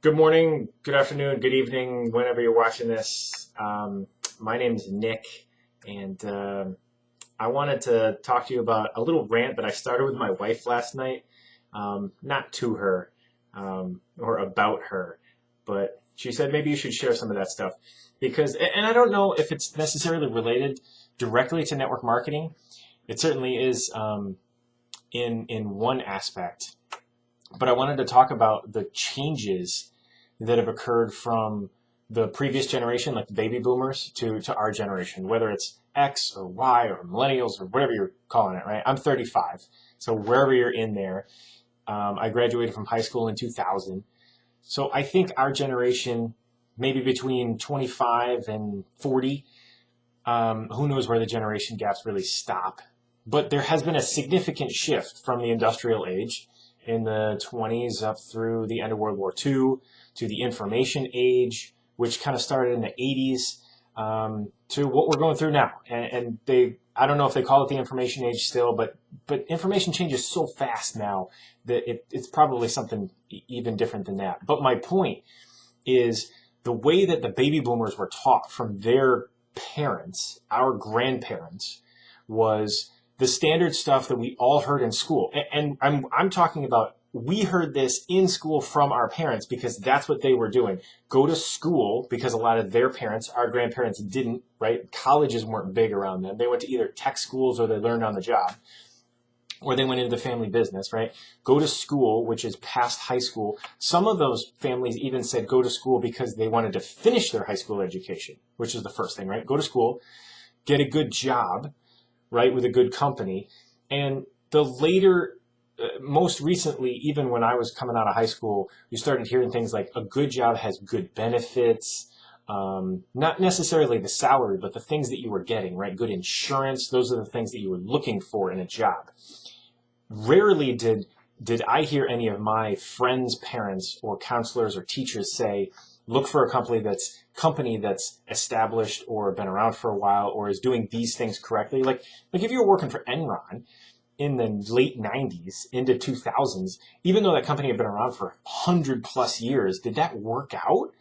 Good morning, good afternoon, good evening, whenever you're watching this. My name is Nick, and I wanted to talk to you about a little rant that I started with my wife last night. Not to her or about her, but she said maybe you should share some of that stuff. And I don't know if it's necessarily related directly to network marketing. It certainly is in one aspect. But I wanted to talk about the changes that have occurred from the previous generation, like the baby boomers, to our generation, whether it's X or Y or millennials or whatever you're calling it, right? I'm 35, so wherever you're in there. I graduated from high school in 2000. So I think our generation, maybe between 25 and 40, who knows where the generation gaps really stop. But there has been a significant shift from the industrial age in the 20s up through the end of World War II to the information age, which kind of started in the 80s, to what we're going through now. And I don't know if they call it the information age still, but information changes so fast now that it's probably something even different than that. But my point is the way that the baby boomers were taught from their parents, our grandparents, was the standard stuff that we all heard in school. And I'm talking about, we heard this in school from our parents because that's what they were doing. Go to school, because a lot of their parents, our grandparents, didn't, right? Colleges weren't big around them. They went to either tech schools or they learned on the job, or they went into the family business, right? Go to school, which is past high school. Some of those families even said go to school because they wanted to finish their high school education, which is the first thing, right? Go to school, get a good job, right, with a good company. And the later, most recently, even when I was coming out of high school, you started hearing things like a good job has good benefits, not necessarily the salary, but the things that you were getting, right? Good insurance. Those are the things that you were looking for in a job. Rarely did I hear any of my friends' parents or counselors or teachers say, look for a company that's established or been around for a while or is doing these things correctly. Like if you were working for Enron in the late 90s into 2000s, even though that company had been around for 100+ years, did that work out?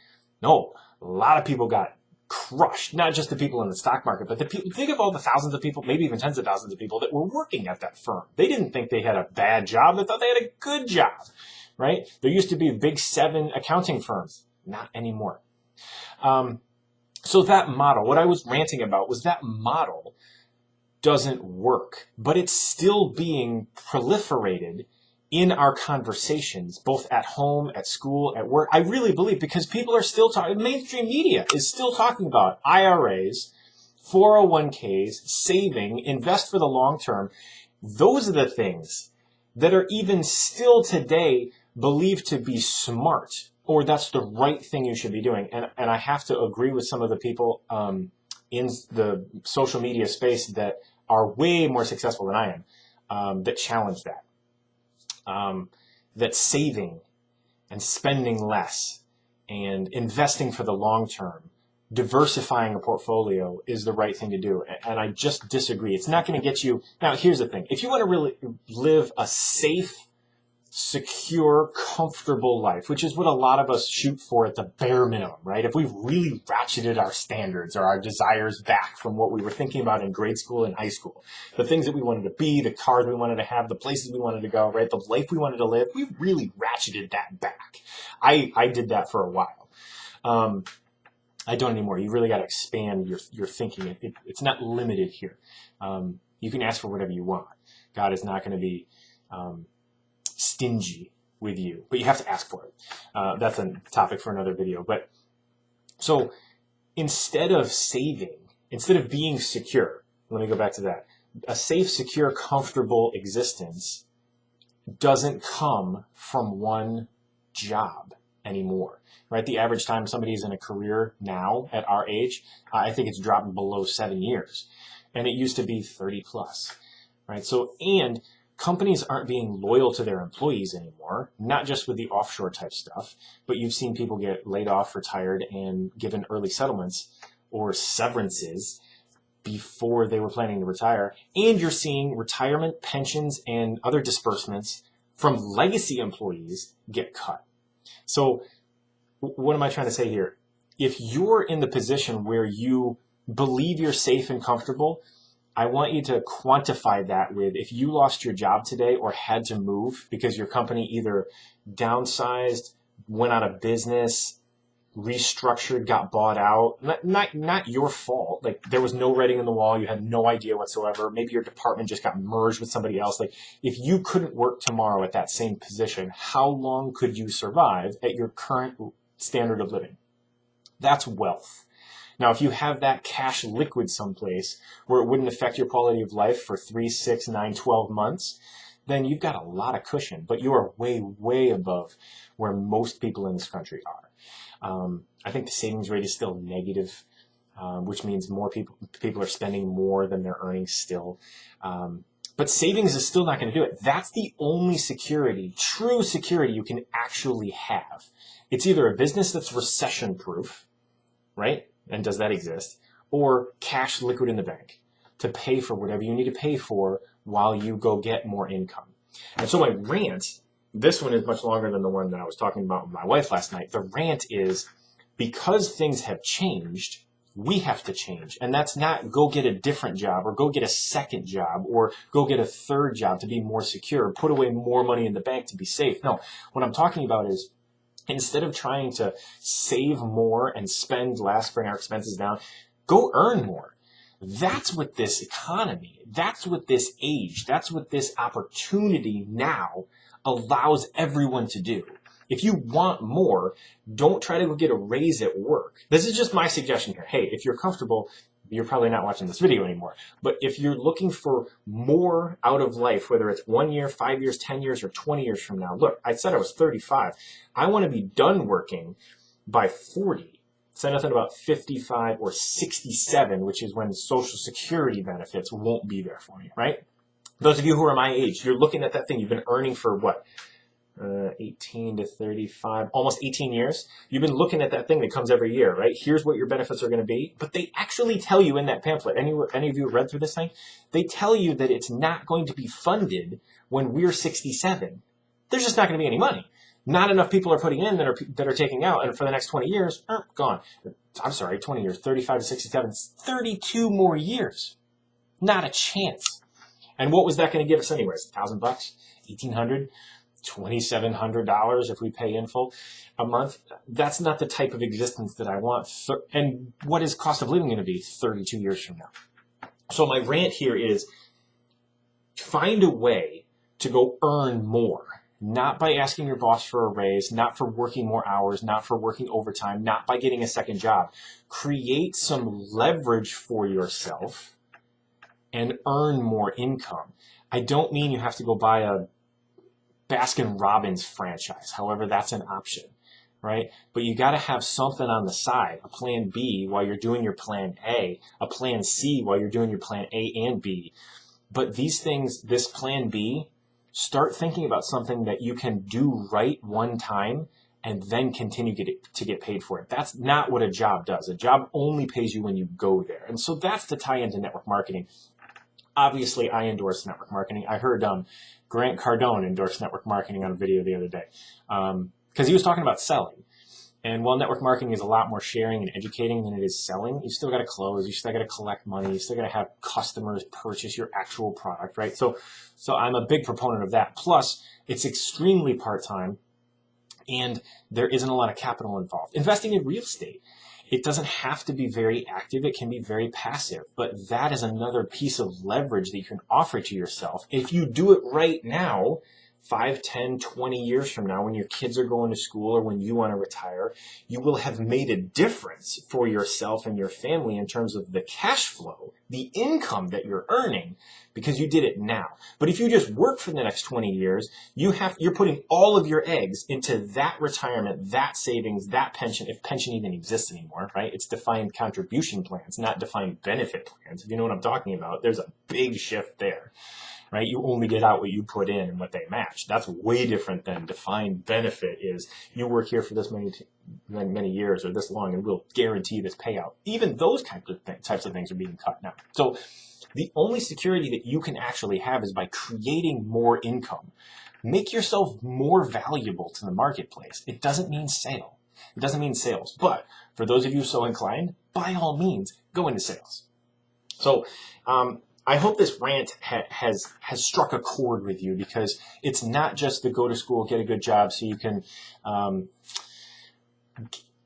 No. A lot of people got crushed, not just the people in the stock market, but think of all the thousands of people, maybe even tens of thousands of people that were working at that firm. They didn't think they had a bad job. They thought they had a good job, right? There used to be big 7 accounting firms. Not anymore. So that model, what I was ranting about was that model doesn't work, but it's still being proliferated in our conversations, both at home, at school, at work. I really believe, because people are still talking, mainstream media is still talking about IRAs, 401ks, saving, invest for the long term. Those are the things that are even still today believed to be smart, or that's the right thing you should be doing. And I have to agree with some of the people in the social media space that are way more successful than I am, that challenge that. That saving and spending less and investing for the long term, diversifying a portfolio is the right thing to do. And I just disagree. It's not going to get you. Now, here's the thing. If you want to really live a safe, secure, comfortable life, which is what a lot of us shoot for at the bare minimum, right? If we really ratcheted our standards or our desires back from what we were thinking about in grade school and high school, the things that we wanted to be, the cars we wanted to have, the places we wanted to go, right? The life we wanted to live, we really ratcheted that back. I did that for a while. I don't anymore. You really got to expand your thinking. It's not limited here. You can ask for whatever you want. God is not going to be stingy with you, but you have to ask for it. That's a topic for another video. But so instead of saving, instead of being secure, let me go back to that. A safe, secure, comfortable existence doesn't come from one job anymore, right? The average time somebody's in a career now at our age, I think it's dropped below 7 years, and it used to be 30+, right? So, and companies aren't being loyal to their employees anymore, not just with the offshore type stuff, but you've seen people get laid off, retired, and given early settlements or severances before they were planning to retire. And you're seeing retirement, pensions, and other disbursements from legacy employees get cut. So what am I trying to say here? If you're in the position where you believe you're safe and comfortable, I want you to quantify that with, if you lost your job today or had to move because your company either downsized, went out of business, restructured, got bought out, not your fault. Like, there was no writing on the wall. You had no idea whatsoever. Maybe your department just got merged with somebody else. Like, if you couldn't work tomorrow at that same position, how long could you survive at your current standard of living? That's wealth. Now, if you have that cash liquid someplace where it wouldn't affect your quality of life for 3, 6, 9, 12 months, then you've got a lot of cushion, but you are way, way above where most people in this country are. I think the savings rate is still negative, which means more people are spending more than they're earning still. But savings is still not going to do it. That's the only security, true security, you can actually have. It's either a business that's recession proof, right? And does that exist? Or cash liquid in the bank to pay for whatever you need to pay for while you go get more income. And so my rant, this one is much longer than the one that I was talking about with my wife last night. The rant is, because things have changed, we have to change. And that's not go get a different job or go get a second job or go get a third job to be more secure, put away more money in the bank to be safe. No, what I'm talking about is, instead of trying to save more and spend less, bring our expenses down, go earn more. That's what this economy, that's what this age, that's what this opportunity now allows everyone to do. If you want more, don't try to go get a raise at work. This is just my suggestion here. Hey, if you're comfortable, you're probably not watching this video anymore. But if you're looking for more out of life, whether it's 1 year, 5 years, 10 years, or 20 years from now, look, I said I was 35. I want to be done working by 40. Say nothing about 55 or 67, which is when Social Security benefits won't be there for you, right? Those of you who are my age, you're looking at that thing. You've been earning for what? 18 to 35, almost 18 years. You've been looking at that thing that comes every year, right? Here's what your benefits are going to be. But they actually tell you in that pamphlet, any of you have read through this thing? They tell you that it's not going to be funded when we're 67. There's just not going to be any money. Not enough people are putting in that are taking out. And for the next 20 years, gone. I'm sorry, 20 years, 35 to 67, 32 more years. Not a chance. And what was that going to give us anyways? $1,000, $1,800, $2,700 if we pay in full a month. That's not the type of existence that I want. And what is cost of living going to be 32 years from now? So my rant here is, find a way to go earn more. Not by asking your boss for a raise, not for working more hours, not for working overtime, not by getting a second job. Create some leverage for yourself and earn more income. I don't mean you have to go buy a Baskin Robbins franchise. However, that's an option, right? But you got to have something on the side, a plan B while you're doing your plan A, a plan C while you're doing your plan A and B. But these things, this plan B, start thinking about something that you can do right one time and then continue to get paid for it. That's not what a job does. A job only pays you when you go there. And so that's the tie into network marketing. Obviously, I endorse network marketing. I heard Grant Cardone endorse network marketing on a video the other day because he was talking about selling. And while network marketing is a lot more sharing and educating than it is selling, you still got to close, you still got to collect money, you still got to have customers purchase your actual product, right? So I'm a big proponent of that. Plus, it's extremely part-time and there isn't a lot of capital involved. Investing in real estate, it doesn't have to be very active. It can be very passive, but that is another piece of leverage that you can offer to yourself. If you do it right now, 5, 10, 20 years from now, when your kids are going to school or when you want to retire, you will have made a difference for yourself and your family in terms of the cash flow, the income that you're earning, because you did it now. But if you just work for the next 20 years, you're putting all of your eggs into that retirement, that savings, that pension, if pension even exists anymore, right? It's defined contribution plans, not defined benefit plans. If you know what I'm talking about, there's a big shift there. Right? You only get out what you put in and what they match. That's way different than defined benefit is you work here for this many years or this long and we'll guarantee this payout. Even those types of things are being cut now. So the only security that you can actually have is by creating more income. Make yourself more valuable to the marketplace. It doesn't mean sale. It doesn't mean sales. But for those of you so inclined, by all means, go into sales. So I hope this rant has struck a chord with you, because it's not just the go to school, get a good job so you can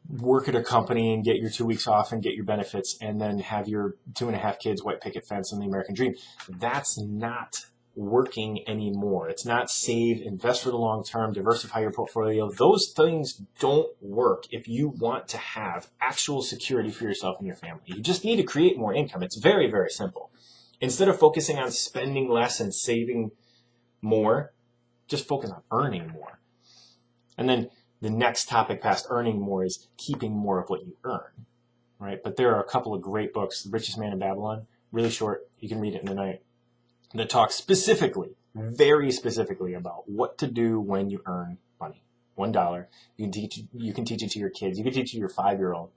work at a company and get your 2 weeks off and get your benefits and then have your 2.5 kids, white picket fence, and the American dream. That's not working anymore. It's not save, invest for the long term, diversify your portfolio. Those things don't work if you want to have actual security for yourself and your family. You just need to create more income. It's very, very simple. Instead of focusing on spending less and saving more, just focus on earning more. And then the next topic past earning more is keeping more of what you earn, right? But there are a couple of great books, The Richest Man in Babylon, really short, you can read it in a night, that talk specifically, very specifically about what to do when you earn money. $1, you can teach it to your kids. You can teach it to your 5-year-old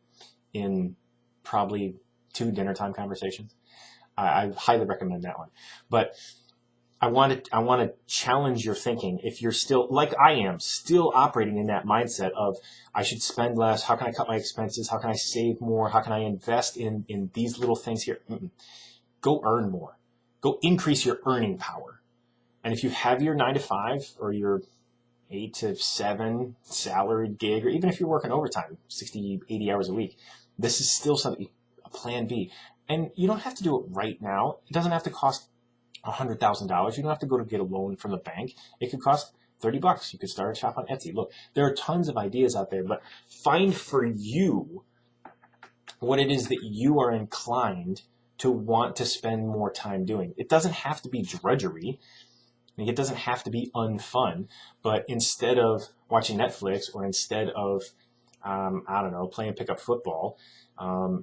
in probably 2 dinner time conversations. I highly recommend that one. But I want to challenge your thinking. If you're still, like I am, still operating in that mindset of I should spend less, how can I cut my expenses, how can I save more, how can I invest in these little things here? Go earn more. Go increase your earning power. And if you have your 9 to 5 or your 8 to 7 salaried gig, or even if you're working overtime, 60, 80 hours a week, this is still something, a plan B. And you don't have to do it right now. It doesn't have to cost $100,000. You don't have to go to get a loan from the bank. It could cost $30. You could start a shop on Etsy. Look, there are tons of ideas out there, but find for you what it is that you are inclined to want to spend more time doing. It doesn't have to be drudgery. It doesn't have to be unfun, but instead of watching Netflix, or instead of, playing pickup football,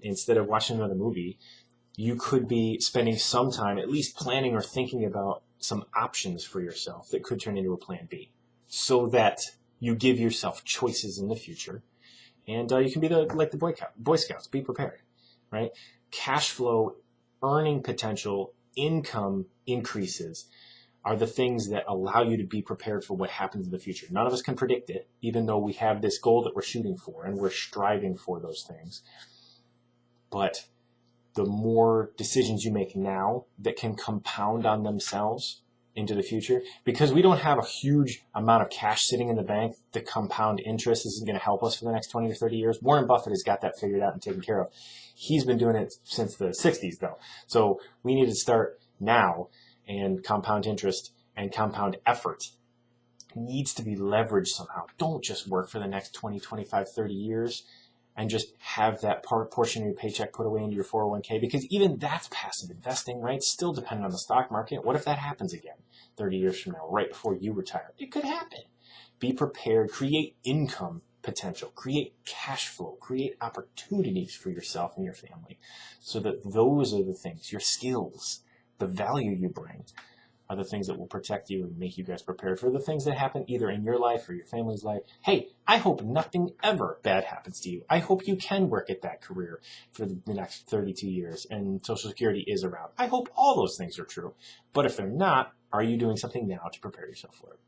instead of watching another movie, you could be spending some time at least planning or thinking about some options for yourself that could turn into a plan B, so that you give yourself choices in the future. And you can be like the Boy Scouts, be prepared, right? Cash flow, earning potential, income increases are the things that allow you to be prepared for what happens in the future. None of us can predict it, even though we have this goal that we're shooting for and we're striving for those things. But the more decisions you make now that can compound on themselves into the future, because we don't have a huge amount of cash sitting in the bank, the compound interest isn't going to help us for the next 20 or 30 years. Warren Buffett has got that figured out and taken care of. He's been doing it since the 60s, though. So we need to start now, and compound interest and compound effort needs to be leveraged somehow. Don't just work for the next 20, 25, 30 years and just have that portion of your paycheck put away into your 401k, because even that's passive investing, right? Still dependent on the stock market. What if that happens again 30 years from now, right before you retire? It could happen. Be prepared, create income potential, create cash flow, create opportunities for yourself and your family, so that those are the things, your skills, the value you bring, are the things that will protect you and make you guys prepared for the things that happen either in your life or your family's life. Hey, I hope nothing ever bad happens to you. I hope you can work at that career for the next 32 years and Social Security is around. I hope all those things are true. But if they're not, are you doing something now to prepare yourself for it?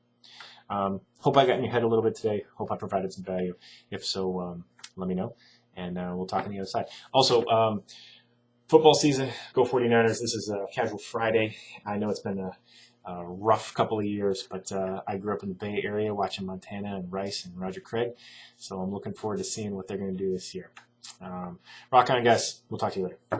Hope I got in your head a little bit today. Hope I provided some value. If so, let me know, and we'll talk on the other side. Also, football season, go 49ers. This is a casual Friday. I know it's been a rough couple of years, but I grew up in the Bay Area watching Montana and Rice and Roger Craig, so I'm looking forward to seeing what they're going to do this year. Rock on, guys. We'll talk to you later.